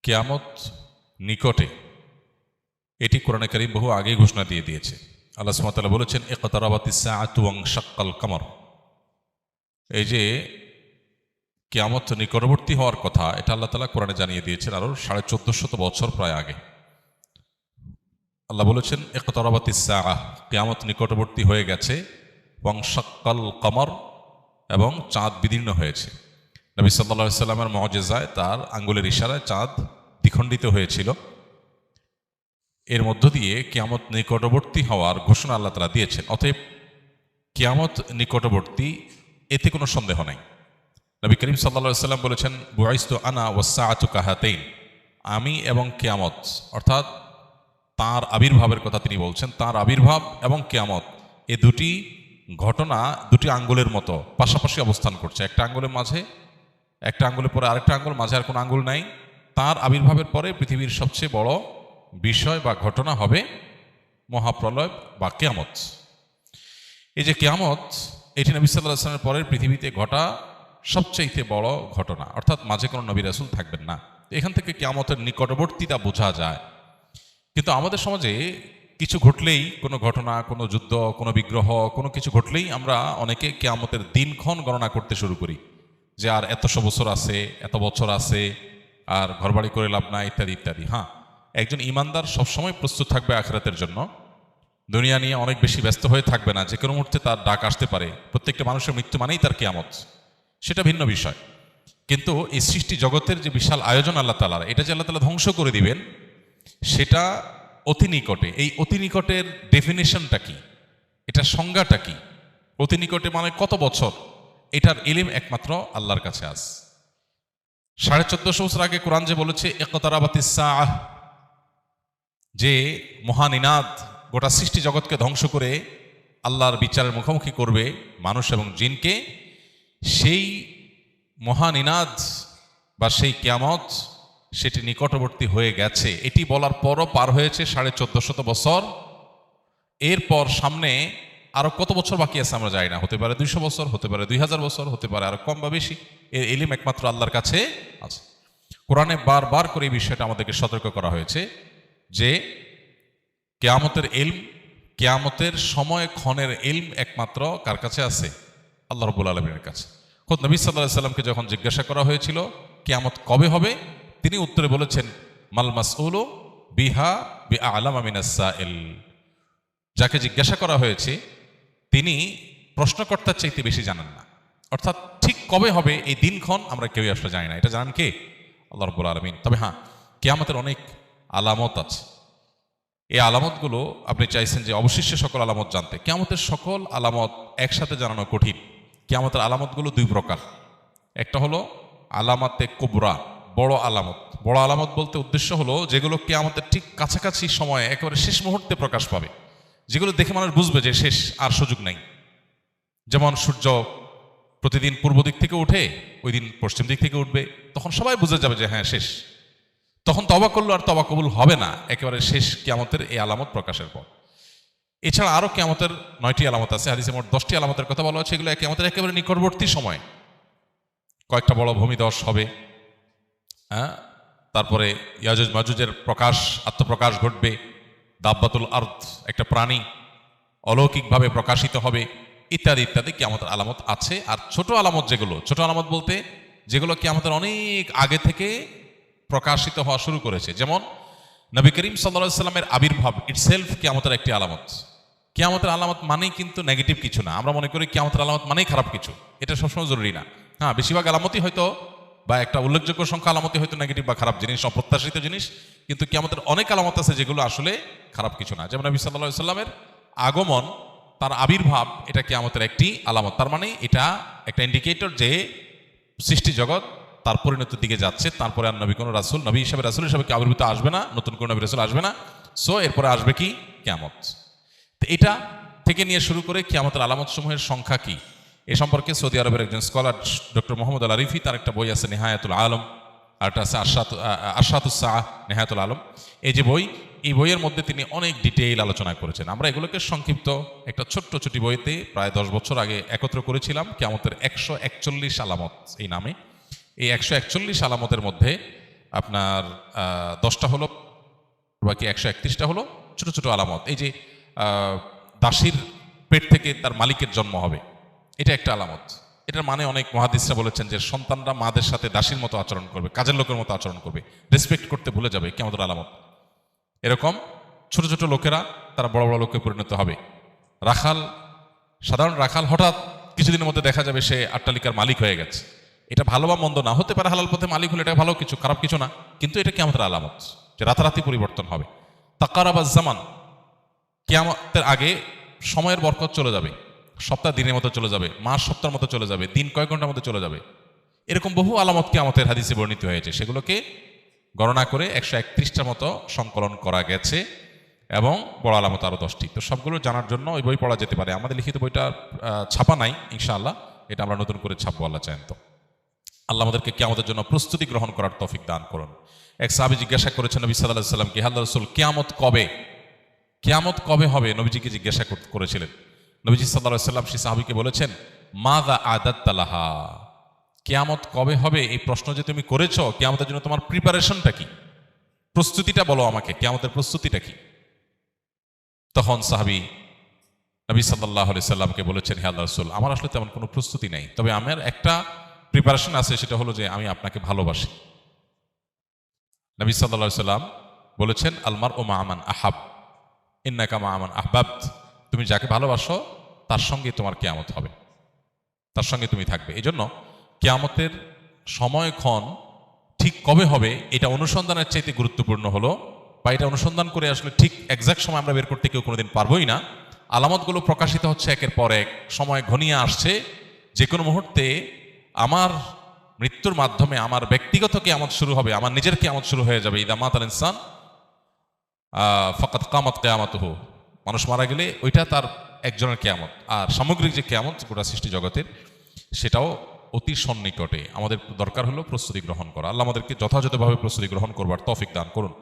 কিয়ামত নিকটে, এটি কোরআনে কারীম বহু আগেই ঘোষণা দিয়ে দিয়েছে। আল্লাহ সুবহানাহু ওয়া তাআলা বলেছেন, ইকতারাবাতিস সাআতু ওয়ানশাক্কাল কমর। এই যে কিয়ামত নিকটবর্তী হওয়ার কথা, এটা আল্লাহ তাআলা কোরআনে জানিয়ে দিয়েছেন আরো 1450 বছর প্রায় আগে। আল্লাহ বলেছেন, ইকতারাবাতিস সাআহ, কিয়ামত নিকটবর্তী হয়ে গেছে, ওয়ানশাক্কাল কমর, এবং চাঁদ বিদীর্ণ হয়েছে। নবী সাল্লাল্লাহু আলাইহি সাল্লামের মুআজিজায় তার আঙ্গুলের ইশারায় চাঁদ দ্বিখণ্ডিত হয়েছিল। এর মধ্য দিয়ে কিয়ামত নিকটবর্তী হওয়ার ঘোষণা আল্লাহ তাআলা দিয়েছেন। অতএব কিয়ামত নিকটবর্তী, এতে কোনো সন্দেহ নাই। নবী করিম সাল্লাল্লাহু আলাইহি সাল্লাম বলেছেন, বুআইসতু আনা ওয়াস-সাআতু কাহাতাইন, আমি এবং কিয়ামত, অর্থাৎ তাঁর আবির্ভাবের কথা তিনি বলছেন, তাঁর আবির্ভাব এবং কিয়ামত এ দুটি ঘটনা দুটি আঙ্গুলের মতো পাশাপাশি অবস্থান করছে। একটা আঙ্গুলের মাঝে, একটা আঙ্গুলের পরে আরেকটা আঙ্গুল, মাঝে আর কোনো আঙ্গুল নাই। তাঁর আবির্ভাবের পরে পৃথিবীর সবচেয়ে বড় বিষয় বা ঘটনা হবে মহাপ্রলয় বা কিয়ামত। এই যে কিয়ামত, এটি নবী সাল্লাল্লাহু আলাইহি ওয়াসাল্লামের পরের পৃথিবীতে ঘটা সবচাইতে বড় ঘটনা, অর্থাৎ মাঝে কোনো নবী রাসূল থাকবেন না। এখান থেকে কিয়ামতের নিকটবর্তীতা বোঝা যায়। কিন্তু আমাদের সমাজে কিছু ঘটলেই, কোনো ঘটনা, কোনো যুদ্ধ, কোনো বিগ্রহ, কোনো কিছু ঘটলেই আমরা অনেকে কিয়ামতের দিনক্ষণ গণনা করতে শুরু করি, যে আর এতশো বছর আছে, এত বছর আছে, আর ঘরবাড়ি করে লাভ না, ইত্যাদি ইত্যাদি। হ্যাঁ, একজন ইমানদার সবসময় প্রস্তুত থাকবে আখিরাতের জন্য, দুনিয়া নিয়ে অনেক বেশি ব্যস্ত হয়ে থাকবে না। যে কোনো মুহূর্তে তার ডাক আসতে পারে। প্রত্যেকটা মানুষের মৃত্যু মানেই তার কিয়ামত, সেটা ভিন্ন বিষয়। কিন্তু এই সৃষ্টি জগতের যে বিশাল আয়োজন আল্লাহ তাআলার, এটা যে আল্লাহ তাআলা ধ্বংস করে দিবেন, সেটা অতি নিকটে। এই অতি নিকটের ডেফিনেশনটা কি, এটার সংজ্ঞাটা কি? অতি নিকটে মানে কত বছর? এটার ইলম একমাত্র আল্লাহর কাছে আছে। 1450 বছর আগে কোরআন যে বলেছে ইকতারাবাতিস সাআহ, যে মহানিনাদ গোটা সৃষ্টি জগৎকে ধ্বংস করে আল্লাহর বিচারের মুখোমুখি করবে মানুষ এবং জিনকে, সেই মহানিনাদ বা সেই কিয়ামত, সেটি নিকটবর্তী হয়ে গেছে। এটি বলার পরও পার হয়েছে 1450 বছর। এরপর সামনে আরো কত বছর বাকি আছে আমরা জানি না। হতে পারে 200 বছর, হতে পারে 2000 বছর, হতে পারে আরো কম বা বেশি। এর ইলম একমাত্র আল্লাহর কাছে আছে। কোরআনে বারবার করে এই বিষয়টা আমাদেরকে সতর্ক করা হয়েছে যে কিয়ামতের ইলম, কিয়ামতের সময় ক্ষণের ইলম একমাত্র কার কাছে আছে? আল্লাহ রাব্বুল আলামিনের কাছে। খোদ নবী সাল্লাল্লাহু আলাইহি সাল্লামকে যখন জিজ্ঞাসা করা হয়েছিল কিয়ামত কবে হবে, তিনি উত্তরে বলেছেন, মাল মাসউলু বিহা বিআলামা মিনাস সাইল। যাকে জিজ্ঞাসা করা হয়েছে তিনি প্রশ্নকর্তার চাইতে বেশি জানেন না। অর্থাৎ ঠিক কবে হবে এই দিনক্ষণ আমরা কেউই আসলে জানি না। এটা জানেন কে? আল্লাহ রাব্বুল আলামিন। তবে হ্যাঁ, কিয়ামতের অনেক আলামত আছে। এই আলামতগুলো আপনি চাইছেন যে অবশিষ্ট সকল আলামত জানতে। কিয়ামতের সকল আলামত একসাথে জানানো কঠিন। কিয়ামতের আলামতগুলো দুই প্রকার। একটা হলো আলামাতে কুবরা, বড় আলামত। বড় আলামত বলতে উদ্দেশ্য হলো যেগুলো কিয়ামতের ঠিক কাছাকাছি সময়ে একেবারে শেষ মুহূর্তে প্রকাশ পাবে, যেগুলো দেখে মানুষ বুঝবে যে শেষ, আর সুযোগ নাই। যেমন সূর্য প্রতিদিন পূর্ব দিক থেকে উঠে, ওই দিন পশ্চিম দিক থেকে উঠবে, তখন সবাই বুঝে যাবে যে হ্যাঁ শেষ। তখন তওবা করলো আর তওবা কবুল হবে না, একেবারে শেষ কিয়ামতের এই আলামত প্রকাশের পর। এছাড়া আরো কিয়ামতের 9টি আলামত আছে। হাদিসে মোট 10টি আলামতের কথা বলা হচ্ছে। এগুলো কিয়ামতের একেবারে নিকটবর্তী সময়। কয়েকটা বড় ভূমিধস হবে, হ্যাঁ, তারপরে ইয়াজুজ মাজুজের প্রকাশ, আত্মপ্রকাশ ঘটবে। দাব্বাতুল আরদ, একটা প্রাণী অলৌকিকভাবে প্রকাশিত হবে, ইত্যাদি ইত্যাদি কিয়ামতের আলামত আছে। আর ছোট আলামত যেগুলো, ছোট আলামত বলতে যেগুলো কিয়ামতের অনেক আগে থেকে প্রকাশিত হওয়া শুরু করেছে, যেমন নবী করিম সাল্লাল্লাহু আলাইহি সাল্লামের আবির্ভাব ইটসেলফ কিয়ামতের একটি আলামত। কিয়ামতের আলামত মানেই কিন্তু নেগেটিভ কিছু না। আমরা মনে করি কিয়ামতের আলামত মানেই খারাপ কিছু, এটা সবসময় জরুরি না। হ্যাঁ, বেশিরভাগ আলামতই হয়তো, বা একটা উল্লেখযোগ্য সংখ্যা আলামতই হয়তো নেগেটিভ বা খারাপ জিনিস, অপ্রত্যাশিত জিনিস। কিন্তু কিয়ামতের অনেক আলামত আছে যেগুলো আসলে খারাপ কিছু না। যেমন নবী সাল্লাল্লাহু আলাইহি সাল্লামের আগমন, তার আবির্ভাব, এটা কিয়ামতের একটি আলামত। তার মানে এটা একটা ইন্ডিকেটর যে সৃষ্টি জগৎ তার পরিণতির দিকে যাচ্ছে। তারপরে আর নবী কোনো রাসূল, নবী হিসেবে রাসূল হিসেবে কি আবির্ভূত আসবে না, নতুন কোনো নবী রাসূল আসবে না। সো এরপরে আসবে কি? কিয়ামত। তো এটা থেকে নিয়ে শুরু করে কিয়ামতের আলামত সমূহের সংখ্যা কি, এ সম্পর্কে সৌদি আরবের একজন স্কলার ডক্টর মোহাম্মদ আল আরিফি, তার একটা বই আছে নেহায়াতুল আলম, আর একটা আছে আরশাতুস সাআহ নেহায়াতুল আলম। এই যে বই, এই বইয়ের মধ্যে তিনি অনেক ডিটেইল আলোচনা করেছেন। আমরা এগুলোকে সংক্ষিপ্ত একটা ছোট্ট ছোটি বইতে প্রায় 10 বছর আগে একত্র করেছিলাম, কিয়ামতের 141 আলামত এই নামে। এই 141 আলামতের মধ্যে আপনার 10টা হলো, বাকি 131টা হলো ছোট ছোট আলামত। এই যে দাসীর পেট থেকে তার মালিকের জন্ম হবে, এটা একটা আলামত। এটার মানে অনেক মুহাদ্দিসরা বলেছেন যে সন্তানরা মাদের সাথে দাসীর মতো আচরণ করবে, কাজের লোকের মতো আচরণ করবে, রেসপেক্ট করতে ভুলে যাবে, কিয়ামতের আলামত। এরকম ছোট ছোট লোকেরা তারা বড় বড় লোকে পরিণত হবে। রাখাল, সাধারণ রাখাল হঠাৎ কিছুদিনের মধ্যে দেখা যাবে সে আট্টালিকার মালিক হয়ে গেছে। এটা ভালো বা মন্দ না, হতে পারে হালাল পথে মালিক হলে এটা ভালো কিছু, খারাপ কিছু না, কিন্তু এটা কিয়ামতের আলামত যে রাতারাতি পরিবর্তন হবে। তাকারাবাজ জামান, কিয়ামতের আগে সময়ের বরকত চলে যাবে, সপ্তাহ দিনের মতো চলে যাবে, মাস সপ্তাহের মতো চলে যাবে, দিন কয়েক ঘন্টার মতো চলে যাবে। এরকম বহু আলামত কিয়ামতের হাদিসে বর্ণিত হয়েছে, সেগুলোকে গণনা করে 131টার মতো সংকলন করা গেছে, এবং বড় আলামত আরও 10টি। তো সবগুলো জানার জন্য ওই বই পড়া যেতে পারে। আমাদের লিখিত বইটা ছাপা নাই ইনশাআল্লাহ, এটা আমরা নতুন করে ছাপবো আল্লাহ চান তো। আল্লাহ আমাদেরকে কিয়ামতের জন্য প্রস্তুতি গ্রহণ করার তৌফিক দান করুন। এক সাহাবী জিজ্ঞাসা করেছেন নবী সাল্লাল্লাহু আলাইহি ওয়াসাল্লামকে, হে আল্লাহর রাসূল, কিয়ামত কবে, কিয়ামত কবে হবে? নবীজিকে জিজ্ঞাসা করেছিলেন। নবীজি সাল্লাল্লাহু আলাইহি ওয়াসাল্লাম সেই সাহাবীকে বলেছেন, মাযা আদাত্তা লাহা, কিয়ামত কবে হবে এই প্রশ্ন যে তুমি করেছো, কিয়ামতের জন্য তোমার প্রিপারেশনটা কি, প্রস্তুতিটা বলো আমাকে, কিয়ামতের প্রস্তুতিটা কি? তখন সাহাবী নবী সাল্লাল্লাহু আলাইহি সাল্লামকে বলেছেন, হে আল্লাহর রাসূল, আমার আসলে তেমন কোনো প্রস্তুতি নেই, তবে আমার একটা প্রিপারেশন আছে, সেটা হলো যে আমি আপনাকে ভালোবাসি। নবী সাল্লাল্লাহু আলাইহি সাল্লাম বলেছেন, আলমার ও মা'মান আহাব ইন্নাকা মা'মান আহবাবত, তুমি যাকে ভালোবাসো তার সঙ্গে তোমার কিয়ামত হবে, তার সঙ্গে তুমি থাকবে। এই জন্য কিয়ামতের সময়ক্ষণ ঠিক কবে হবে এটা অনুসন্ধানের চাইতে গুরুত্বপূর্ণ হলো, বা এটা অনুসন্ধান করে আসলে ঠিক এক্সাক্ট সময় আমরা বের করতে কেউ কোনোদিন পারবোই না। আলামতগুলো প্রকাশিত হচ্ছে একের পর এক, সময় ঘনিয়ে আসছে, যে কোনো মুহূর্তে আমার মৃত্যুর মাধ্যমে আমার ব্যক্তিগত কিয়ামত শুরু হবে, আমার নিজের কিয়ামত শুরু হয়ে যাবে। ইদা মাতাল ইনসান ফাকাদ কামাত কিয়ামাতুহু, মানুষ মারা গেলে ওইটা তার একজনের কিয়ামত। আর সামগ্রিক যে কিয়ামত গোটা সৃষ্টি জগতের, সেটাও অতি সন্নিকটে। আমাদের দরকার হলো প্রস্তুতি গ্রহণ করা। আল্লাহ আমাদেরকে যথাযথভাবে প্রস্তুতি গ্রহণ করবার তৌফিক দান করুন।